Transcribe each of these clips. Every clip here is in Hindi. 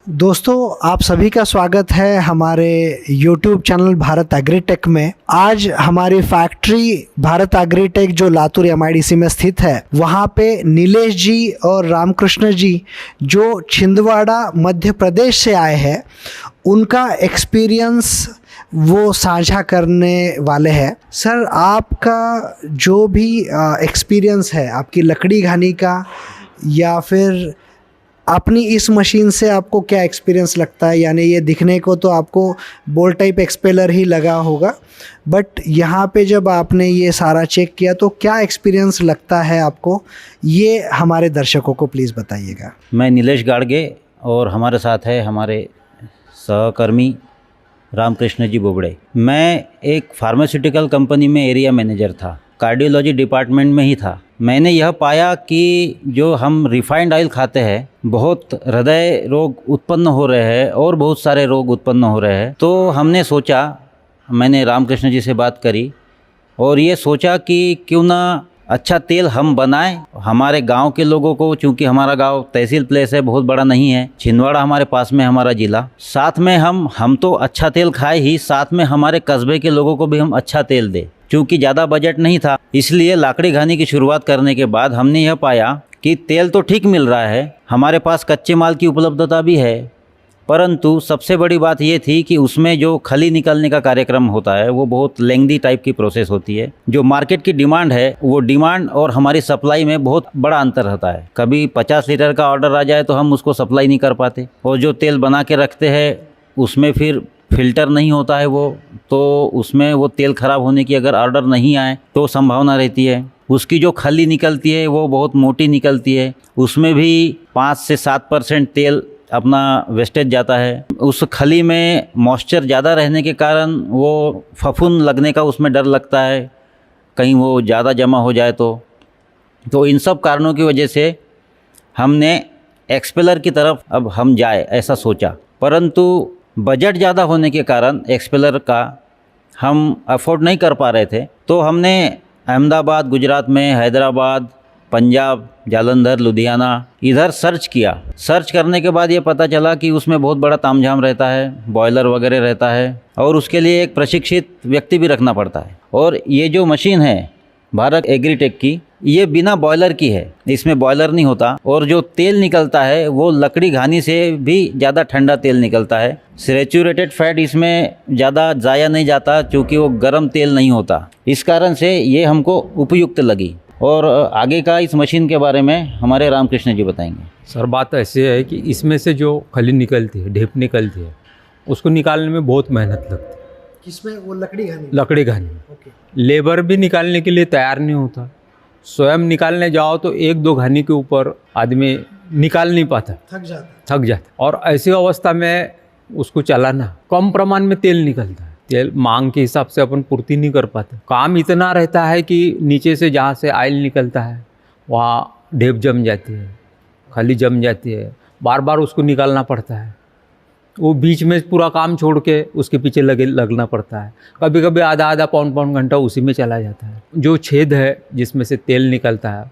दोस्तों, आप सभी का स्वागत है हमारे YouTube चैनल भारत एग्रीटेक में। आज हमारी फैक्ट्री भारत एग्रीटेक जो लातूर MIDC में स्थित है, वहाँ पे नीलेश जी और रामकृष्ण जी जो छिंदवाड़ा मध्य प्रदेश से आए हैं, उनका एक्सपीरियंस वो साझा करने वाले हैं। सर, आपका जो भी एक्सपीरियंस है आपकी लकड़ी घानी का, या फिर अपनी इस मशीन से आपको क्या एक्सपीरियंस लगता है? यानी ये दिखने को तो आपको बोल टाइप एक्सपेलर ही लगा होगा, बट यहाँ पे जब आपने ये सारा चेक किया तो क्या एक्सपीरियंस लगता है आपको, ये हमारे दर्शकों को प्लीज़ बताइएगा। मैं नीलेश गाड़गे और हमारे साथ है हमारे सहकर्मी रामकृष्ण जी बोबड़े। मैं एक फार्मास्यूटिकल कंपनी में एरिया मैनेजर था, कार्डियोलॉजी डिपार्टमेंट में ही था। मैंने यह पाया कि जो हम रिफाइंड ऑयल खाते हैं, बहुत हृदय रोग उत्पन्न हो रहे हैं और बहुत सारे रोग उत्पन्न हो रहे हैं। तो हमने सोचा, मैंने रामकृष्ण जी से बात करी और ये सोचा कि क्यों ना अच्छा तेल हम बनाएं हमारे गांव के लोगों को, चूँकि हमारा गांव तहसील प्लेस है, बहुत बड़ा नहीं है। छिंदवाड़ा हमारे पास में हमारा ज़िला, साथ में हम तो अच्छा तेल खाए ही, साथ में हमारे कस्बे के लोगों को भी हम अच्छा तेल दें। चूँकि ज़्यादा बजट नहीं था, इसलिए लाकड़ी घानी की शुरुआत करने के बाद हमने यह पाया कि तेल तो ठीक मिल रहा है, हमारे पास कच्चे माल की उपलब्धता भी है, परंतु सबसे बड़ी बात ये थी कि उसमें जो खली निकालने का कार्यक्रम होता है वो बहुत लेंथी टाइप की प्रोसेस होती है। जो मार्केट की डिमांड है, वो डिमांड और हमारी सप्लाई में बहुत बड़ा अंतर रहता है। कभी 50 लीटर का ऑर्डर आ जाए तो हम उसको सप्लाई नहीं कर पाते, और जो तेल बना के रखते हैं उसमें फिर फिल्टर नहीं होता है वो, तो उसमें वो तेल ख़राब होने की अगर ऑर्डर नहीं आए तो संभावना रहती है। उसकी जो खली निकलती है वो बहुत मोटी निकलती है, उसमें भी 5 से 7% तेल अपना वेस्टेज जाता है। उस खली में मॉइस्चर ज़्यादा रहने के कारण वो फफूंद लगने का उसमें डर लगता है, कहीं वो ज़्यादा जमा हो जाए तो इन सब कारणों की वजह से हमने एक्सपेलर की तरफ अब हम जाए ऐसा सोचा। परंतु बजट ज़्यादा होने के कारण एक्सपेलर का हम अफोर्ड नहीं कर पा रहे थे, तो हमने अहमदाबाद, गुजरात में, हैदराबाद, पंजाब, जालंधर, लुधियाना इधर सर्च किया। सर्च करने के बाद ये पता चला कि उसमें बहुत बड़ा तामझाम रहता है, बॉयलर वगैरह रहता है, और उसके लिए एक प्रशिक्षित व्यक्ति भी रखना पड़ता है। और ये जो मशीन है भारत एग्रीटेक की, ये बिना बॉयलर की है, इसमें बॉयलर नहीं होता, और जो तेल निकलता है वो लकड़ी घानी से भी ज़्यादा ठंडा तेल निकलता है। सैचुरेटेड फैट इसमें ज़्यादा ज़ाया नहीं जाता, क्योंकि वो गर्म तेल नहीं होता। इस कारण से ये हमको उपयुक्त लगी। और आगे का इस मशीन के बारे में हमारे रामकृष्ण जी बताएंगे। सर, बात ऐसी है कि इसमें से जो खली निकलती है, ढेप निकलती है, उसको निकालने में बहुत मेहनत लगती है। किसमें? वो लकड़ी घानी? लकड़ी घानी। ओके। लेबर भी निकालने के लिए तैयार नहीं होता। स्वयं निकालने जाओ तो 1-2 घानी के ऊपर आदमी निकाल नहीं पाता, थक जाता। और ऐसी अवस्था में उसको चलाना, कम प्रमाण में तेल निकलता है, तेल मांग के हिसाब से अपन पूर्ति नहीं कर पाते। काम इतना रहता है कि नीचे से जहाँ से ऑयल निकलता है वहाँ ढेप जम जाती है, खली जम जाती है, बार बार उसको निकालना पड़ता है। वो बीच में पूरा काम छोड़ के उसके पीछे लगना पड़ता है। कभी कभी आधा पौन घंटा उसी में चला जाता है। जो छेद है जिसमें से तेल निकलता है,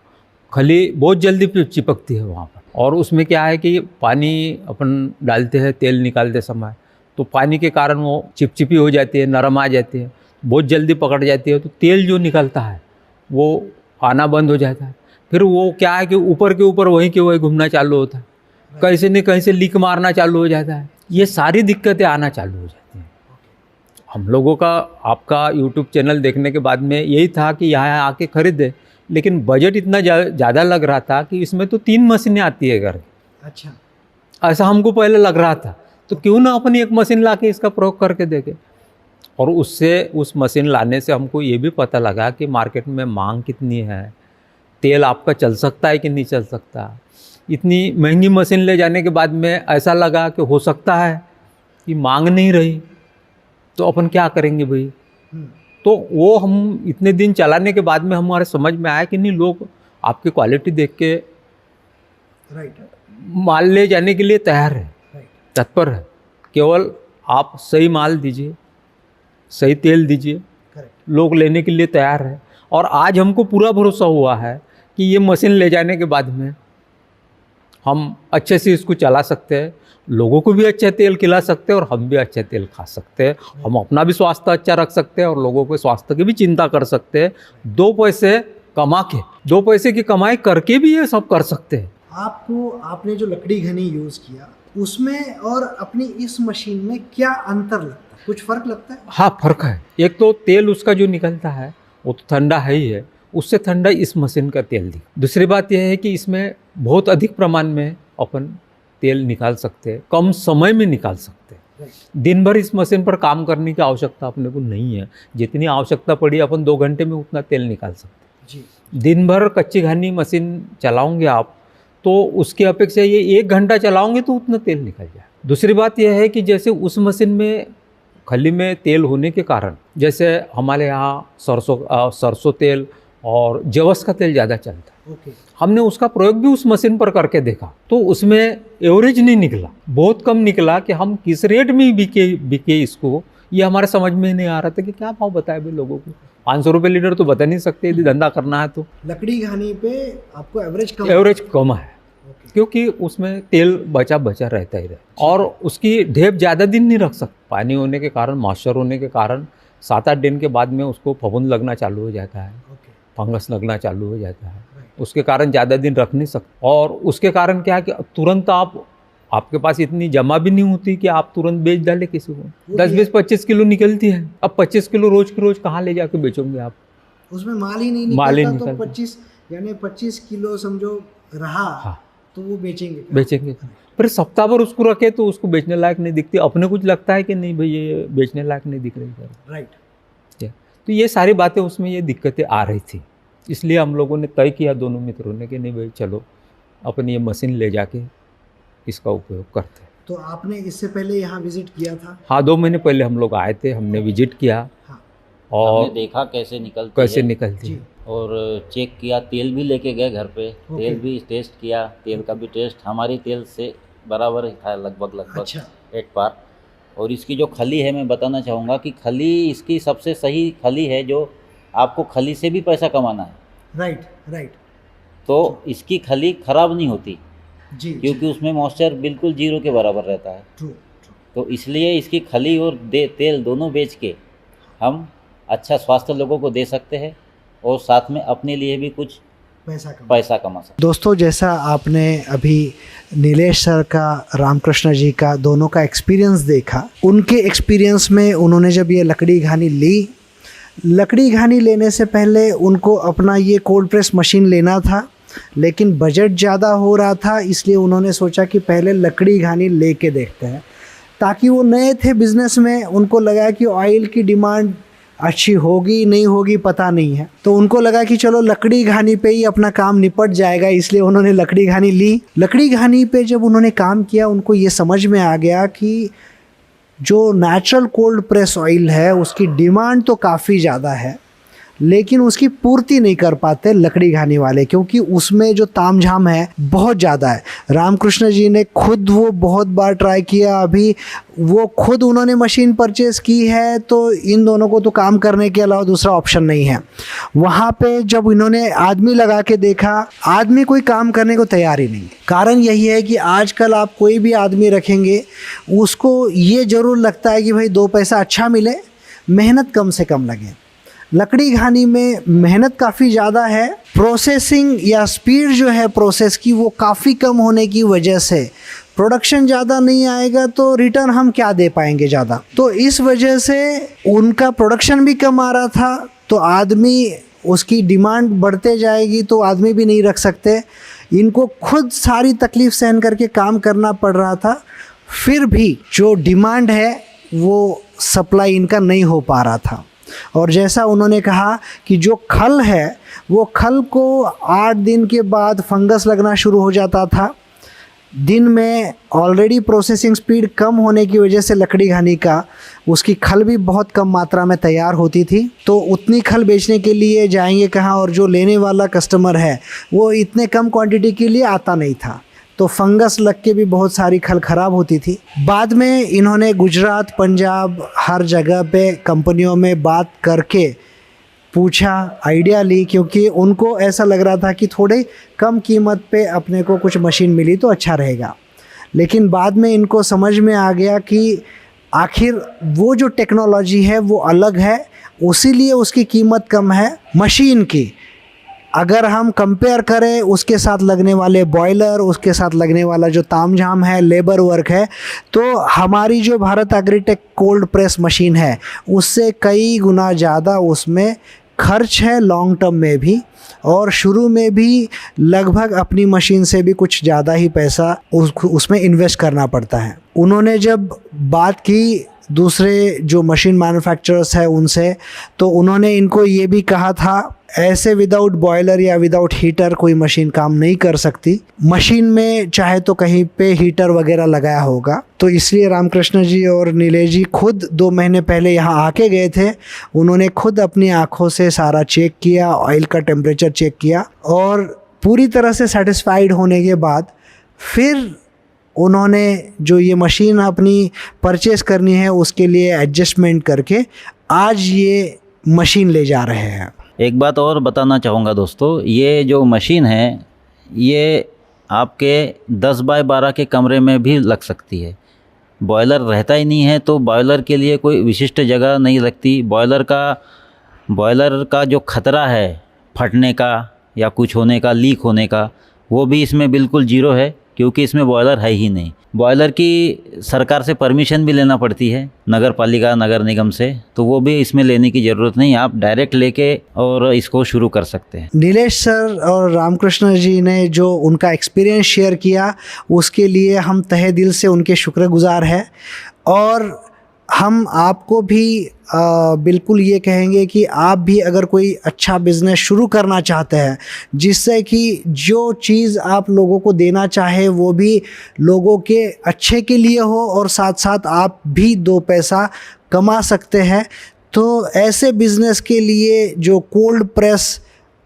खली बहुत जल्दी चिपकती है वहाँ पर। और उसमें क्या है कि पानी अपन डालते हैं तेल निकालते समय, तो पानी के कारण वो चिपचिपी हो जाती है, नरम आ जाती है, बहुत जल्दी पकड़ जाती है, तो तेल जो निकलता है वो आना बंद हो जाता है। फिर वो क्या है कि ऊपर के ऊपर वहीं के वहीं घूमना चालू होता है, कहीं से नहीं कहीं से लीक मारना चालू हो जाता है। ये सारी दिक्कतें आना चालू हो जाती हैं। हम लोगों का, आपका यूट्यूब चैनल देखने के बाद में यही था कि यहाँ आके खरीदे, लेकिन बजट इतना ज़्यादा लग रहा था कि इसमें तो 3 मशीनें आती है घर। अच्छा, ऐसा हमको पहले लग रहा था, तो क्यों ना अपनी एक मशीन ला के इसका प्रयोग करके देखें। और उस मशीन लाने से हमको ये भी पता लगा कि मार्केट में मांग कितनी है, तेल आपका चल सकता है कि नहीं चल सकता। इतनी महंगी मशीन ले जाने के बाद में ऐसा लगा कि हो सकता है कि मांग नहीं रही, तो अपन क्या करेंगे भाई। तो वो हम इतने दिन चलाने के बाद में हमारे समझ में आया कि नहीं, लोग आपकी क्वालिटी देख के माल ले जाने के लिए तैयार है, तत्पर है। केवल आप सही माल दीजिए, सही तेल दीजिए, लोग लेने के लिए तैयार है। और आज हमको पूरा भरोसा हुआ है कि ये मशीन ले जाने के बाद में हम अच्छे से इसको चला सकते हैं, लोगों को भी अच्छा तेल खिला सकते हैं और हम भी अच्छा तेल खा सकते हैं। हम अपना भी स्वास्थ्य अच्छा रख सकते हैं और लोगों के स्वास्थ्य की भी चिंता कर सकते हैं। 2 पैसे कमा के, 2 पैसे की कमाई करके भी ये सब कर सकते हैं। आपने जो लकड़ी घनी यूज़ किया उसमें और अपनी इस मशीन में क्या अंतर लगता है? कुछ फ़र्क लगता है? हाँ, फर्क है। एक तो तेल उसका जो निकलता है वो तो ठंडा है ही है, उससे ठंडा इस मशीन का तेल दिख। दूसरी बात यह है कि इसमें बहुत अधिक प्रमाण में अपन तेल निकाल सकते हैं, कम समय में निकाल सकते हैं। दिन भर इस मशीन पर काम करने की आवश्यकता अपने को नहीं है। जितनी आवश्यकता पड़ी अपन 2 घंटे में उतना तेल निकाल सकते हैं। दिन भर कच्ची घानी मशीन चलाओगे आप तो उसकी अपेक्षा ये 1 घंटा चलाओगे तो उतना तेल निकल जाए। दूसरी बात यह है कि जैसे उस मशीन में खली में तेल होने के कारण, जैसे हमारे यहाँ सरसों तेल और जवस का तेल ज़्यादा चलता है। हमने उसका प्रयोग भी उस मशीन पर करके देखा तो उसमें एवरेज नहीं निकला, बहुत कम निकला कि हम किस रेट में बिके इसको, ये हमारे समझ में नहीं आ रहा था कि क्या भाव बताए भाई लोगों को। 500 रुपये लीटर तो बता नहीं सकते यदि धंधा करना है तो। लकड़ी घानी पे आपको एवरेज कम है क्योंकि उसमें तेल बचा रहता ही रहता और उसकी ढेप ज़्यादा दिन नहीं रख सकता। पानी होने के कारण, मॉइस्चर होने के कारण 7-8 दिन के बाद में उसको फफूंद लगना चालू हो जाता है, फंगस लगना चालू हो जाता है। उसके कारण ज़्यादा दिन रख नहीं सकते और उसके कारण क्या है कि तुरंत आपके पास इतनी जमा भी नहीं होती कि आप तुरंत बेच डाले किसी को। 10-20-25 किलो निकलती है। अब 25 किलो रोज के रोज कहाँ ले जाके बेचोगे आप? उसमें माल ही नहीं निकलता तो 25 किलो समझो रहा। हाँ। तो वो बेचेंगे पर सप्ताह भर उसको रखे तो उसको बेचने लायक नहीं दिखती। अपने कुछ लगता है कि नहीं भाई ये बेचने लायक नहीं दिख रही है। राइट। तो ये सारी बातें उसमें ये दिक्कतें आ रही थी, इसलिए हम लोगों ने तय किया दोनों मित्रों ने कि नहीं भाई चलो अपन ये मशीन ले जाके इसका उपयोग करते हैं। तो आपने इससे पहले यहाँ विजिट किया था? हाँ, 2 महीने पहले हम लोग आए थे, हमने विजिट किया। हाँ। और देखा कैसे निकलती है और चेक किया। तेल भी लेके गए घर पे, तेल भी टेस्ट किया, तेल का भी टेस्ट हमारी तेल से बराबर ही था लगभग। अच्छा। एक बार। और इसकी जो खली है मैं बताना चाहूँगा कि खली इसकी सबसे सही खली है जो आपको खली से भी पैसा कमाना है। राइट। तो इसकी खली खराब नहीं होती जी, क्योंकि उसमें मॉइस्चर बिल्कुल 0 के बराबर रहता है। ट्रू। तो इसलिए इसकी खली और तेल दोनों बेच के हम अच्छा स्वास्थ्य लोगों को दे सकते हैं और साथ में अपने लिए भी कुछ पैसा कमा सकते। दोस्तों, जैसा आपने अभी नीलेश सर का, रामकृष्ण जी का, दोनों का एक्सपीरियंस देखा, उनके एक्सपीरियंस में उन्होंने जब ये लकड़ी घानी लेने से पहले उनको अपना ये कोल्ड प्रेस मशीन लेना था, लेकिन बजट ज़्यादा हो रहा था, इसलिए उन्होंने सोचा कि पहले लकड़ी घानी लेके देखते हैं। ताकि वो नए थे बिज़नेस में, उनको लगा कि ऑयल की डिमांड अच्छी होगी नहीं होगी पता नहीं है, तो उनको लगा कि चलो लकड़ी घानी पे ही अपना काम निपट जाएगा, इसलिए उन्होंने लकड़ी घानी ली। लकड़ी घानी पे जब उन्होंने काम किया उनको ये समझ में आ गया कि जो नेचुरल कोल्ड प्रेस ऑयल है उसकी डिमांड तो काफ़ी ज़्यादा है, लेकिन उसकी पूर्ति नहीं कर पाते लकड़ी घानी वाले, क्योंकि उसमें जो तामझाम है बहुत ज़्यादा है। रामकृष्ण जी ने खुद वो बहुत बार ट्राई किया, अभी वो खुद उन्होंने मशीन परचेज़ की है, तो इन दोनों को तो काम करने के अलावा दूसरा ऑप्शन नहीं है। वहाँ पे जब इन्होंने आदमी लगा के देखा, आदमी कोई काम करने को तैयार ही नहीं। कारण यही है कि आजकल आप कोई भी आदमी रखेंगे, उसको ये ज़रूर लगता है कि भाई 2 पैसा अच्छा मिले, मेहनत कम से कम लगे। लकड़ी घानी में मेहनत काफ़ी ज़्यादा है, प्रोसेसिंग या स्पीड जो है प्रोसेस की वो काफ़ी कम होने की वजह से प्रोडक्शन ज़्यादा नहीं आएगा तो रिटर्न हम क्या दे पाएंगे ज़्यादा। तो इस वजह से उनका प्रोडक्शन भी कम आ रहा था, तो आदमी उसकी डिमांड बढ़ते जाएगी तो आदमी भी नहीं रख सकते। इनको खुद सारी तकलीफ़ सहन करके काम करना पड़ रहा था, फिर भी जो डिमांड है वो सप्लाई इनका नहीं हो पा रहा था। और जैसा उन्होंने कहा कि जो खल है वो खल को 8 दिन के बाद फंगस लगना शुरू हो जाता था। दिन में ऑलरेडी प्रोसेसिंग स्पीड कम होने की वजह से लकड़ी घानी का उसकी खल भी बहुत कम मात्रा में तैयार होती थी, तो उतनी खल बेचने के लिए जाएंगे कहाँ, और जो लेने वाला कस्टमर है वो इतने कम क्वांटिटी के लिए आता नहीं था, तो फंगस लग के भी बहुत सारी खल ख़राब होती थी। बाद में इन्होंने गुजरात, पंजाब, हर जगह पे कंपनियों में बात करके पूछा, आइडिया ली, क्योंकि उनको ऐसा लग रहा था कि थोड़े कम कीमत पे अपने को कुछ मशीन मिली तो अच्छा रहेगा। लेकिन बाद में इनको समझ में आ गया कि आखिर वो जो टेक्नोलॉजी है वो अलग है, उसीलिए उसकी कीमत कम है मशीन की। अगर हम कंपेयर करें उसके साथ लगने वाले बॉयलर, उसके साथ लगने वाला जो तामझाम है, लेबर वर्क है, तो हमारी जो Bharat agritech cold press machine है उससे कई गुना ज़्यादा उसमें खर्च है लॉन्ग टर्म में भी, और शुरू में भी लगभग अपनी मशीन से भी कुछ ज़्यादा ही पैसा उसमें इन्वेस्ट करना पड़ता है। उन्होंने जब बात की दूसरे जो मशीन मैन्युफैक्चरर्स हैं उनसे, तो उन्होंने इनको ये भी कहा था ऐसे विदाउट बॉयलर या विदाउट हीटर कोई मशीन काम नहीं कर सकती। मशीन में चाहे तो कहीं पे हीटर वगैरह लगाया होगा। तो इसलिए रामकृष्ण जी और नीलेश जी खुद 2 महीने पहले यहाँ आके गए थे। उन्होंने खुद अपनी आँखों से सारा चेक किया, ऑयल का टेम्परेचर चेक किया, और पूरी तरह से सेटिस्फाइड होने के बाद फिर उन्होंने जो ये मशीन अपनी परचेस करनी है उसके लिए एडजस्टमेंट करके आज ये मशीन ले जा रहे हैं। एक बात और बताना चाहूँगा दोस्तों, ये जो मशीन है ये आपके 10 बाय 12 के कमरे में भी लग सकती है। बॉयलर रहता ही नहीं है तो बॉयलर के लिए कोई विशिष्ट जगह नहीं लगती। बॉयलर का जो खतरा है फटने का या कुछ होने का, लीक होने का, वो भी इसमें बिल्कुल जीरो है, क्योंकि इसमें बॉयलर है ही नहीं। बॉयलर की सरकार से परमिशन भी लेना पड़ती है, नगर पालिका, नगर निगम से, तो वो भी इसमें लेने की ज़रूरत नहीं, आप डायरेक्ट लेके और इसको शुरू कर सकते हैं। नीलेश सर और रामकृष्ण जी ने जो उनका एक्सपीरियंस शेयर किया उसके लिए हम तहे दिल से उनके शुक्रगुजार हैं, और हम आपको भी बिल्कुल ये कहेंगे कि आप भी अगर कोई अच्छा बिज़नेस शुरू करना चाहते हैं जिससे कि जो चीज़ आप लोगों को देना चाहे वो भी लोगों के अच्छे के लिए हो और साथ साथ आप भी 2 पैसा कमा सकते हैं, तो ऐसे बिज़नेस के लिए जो कोल्ड प्रेस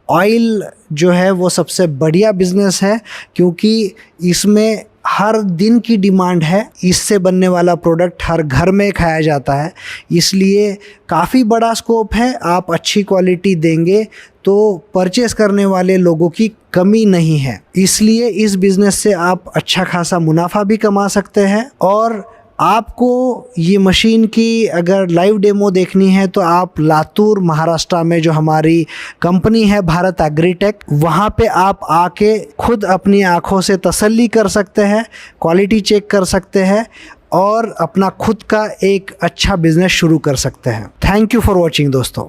ऑयल जो है वो सबसे बढ़िया बिज़नेस है, क्योंकि इसमें हर दिन की डिमांड है। इससे बनने वाला प्रोडक्ट हर घर में खाया जाता है, इसलिए काफ़ी बड़ा स्कोप है। आप अच्छी क्वालिटी देंगे तो परचेस करने वाले लोगों की कमी नहीं है, इसलिए इस बिज़नेस से आप अच्छा खासा मुनाफा भी कमा सकते हैं। और आपको ये मशीन की अगर लाइव डेमो देखनी है तो आप लातूर महाराष्ट्र में जो हमारी कंपनी है भारत एग्रीटेक, वहाँ पे आप आके खुद अपनी आँखों से तसल्ली कर सकते हैं, क्वालिटी चेक कर सकते हैं और अपना खुद का एक अच्छा बिजनेस शुरू कर सकते हैं। थैंक यू फॉर वॉचिंग दोस्तों।